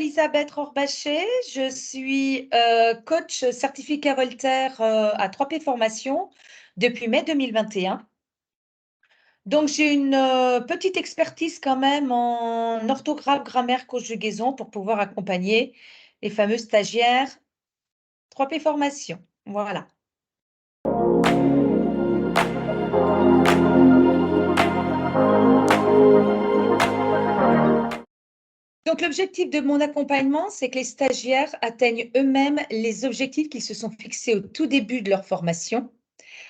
Elisabeth Rohrbacher, je suis coach certificat Voltaire à 3P Formation depuis mai 2021. Donc j'ai une petite expertise quand même en orthographe, grammaire, conjugaison pour pouvoir accompagner les fameux stagiaires 3P Formation. Voilà. Donc l'objectif de mon accompagnement, c'est que les stagiaires atteignent eux-mêmes les objectifs qu'ils se sont fixés au tout début de leur formation.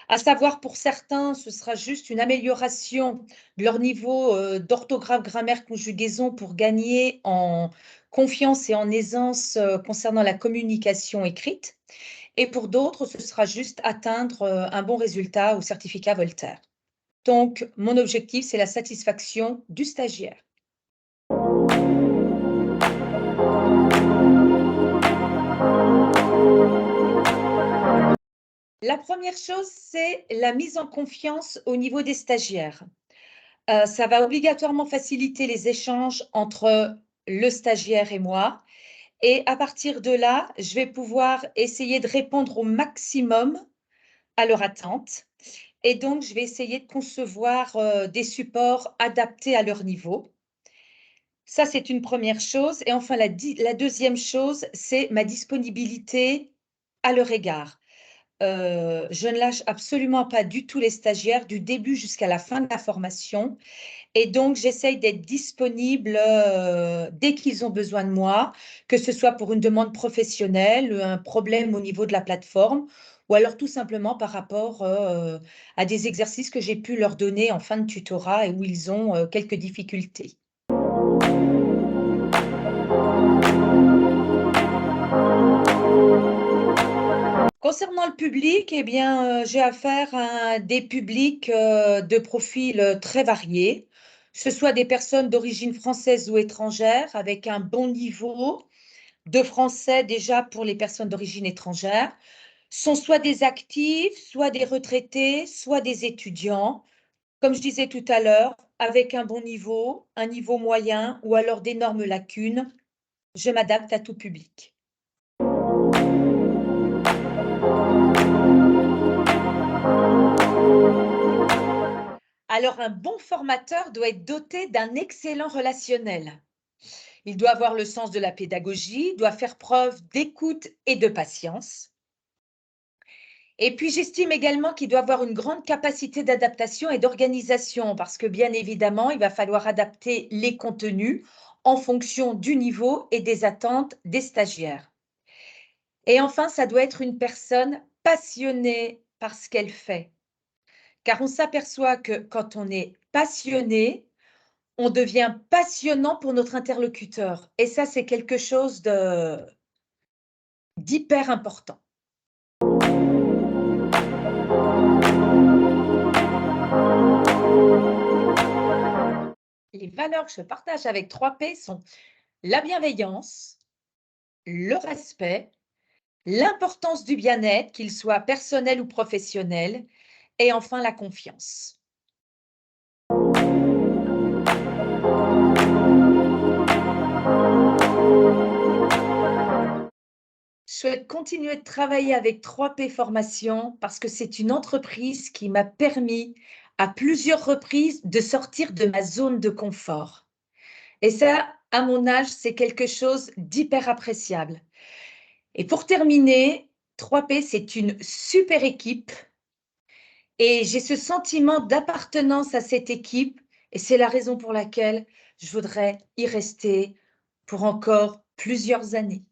À savoir, pour certains, ce sera juste une amélioration de leur niveau d'orthographe, grammaire, conjugaison pour gagner en confiance et en aisance concernant la communication écrite. Et pour d'autres, ce sera juste atteindre un bon résultat au certificat Voltaire. Donc, mon objectif, c'est la satisfaction du stagiaire. La première chose, c'est la mise en confiance au niveau des stagiaires. Ça va obligatoirement faciliter les échanges entre le stagiaire et moi. Et à partir de là, je vais pouvoir essayer de répondre au maximum à leur attente. Et donc, je vais essayer de concevoir des supports adaptés à leur niveau. Ça, c'est une première chose. Et enfin, la deuxième chose, c'est ma disponibilité à leur égard. Je ne lâche absolument pas du tout les stagiaires du début jusqu'à la fin de la formation. Et donc, j'essaye d'être disponible dès qu'ils ont besoin de moi, que ce soit pour une demande professionnelle, un problème au niveau de la plateforme, ou alors tout simplement par rapport à des exercices que j'ai pu leur donner en fin de tutorat et où ils ont quelques difficultés. Concernant le public, eh bien, j'ai affaire à des publics de profils très variés, que ce soit des personnes d'origine française ou étrangère, avec un bon niveau de français déjà pour les personnes d'origine étrangère, sont soit des actifs, soit des retraités, soit des étudiants, comme je disais tout à l'heure, avec un bon niveau, un niveau moyen ou alors d'énormes lacunes. Je m'adapte à tout public. Alors, un bon formateur doit être doté d'un excellent relationnel. Il doit avoir le sens de la pédagogie, doit faire preuve d'écoute et de patience. Et puis, j'estime également qu'il doit avoir une grande capacité d'adaptation et d'organisation parce que, bien évidemment, il va falloir adapter les contenus en fonction du niveau et des attentes des stagiaires. Et enfin, ça doit être une personne passionnée par ce qu'elle fait. Car on s'aperçoit que quand on est passionné, on devient passionnant pour notre interlocuteur. Et ça, c'est quelque chose d'hyper important. Les valeurs que je partage avec 3P sont la bienveillance, le respect, l'importance du bien-être, qu'il soit personnel ou professionnel, et enfin la confiance. Je souhaite continuer de travailler avec 3P Formation parce que c'est une entreprise qui m'a permis à plusieurs reprises de sortir de ma zone de confort. Et ça, à mon âge, c'est quelque chose d'hyper appréciable. Et pour terminer, 3P, c'est une super équipe et j'ai ce sentiment d'appartenance à cette équipe et c'est la raison pour laquelle je voudrais y rester pour encore plusieurs années.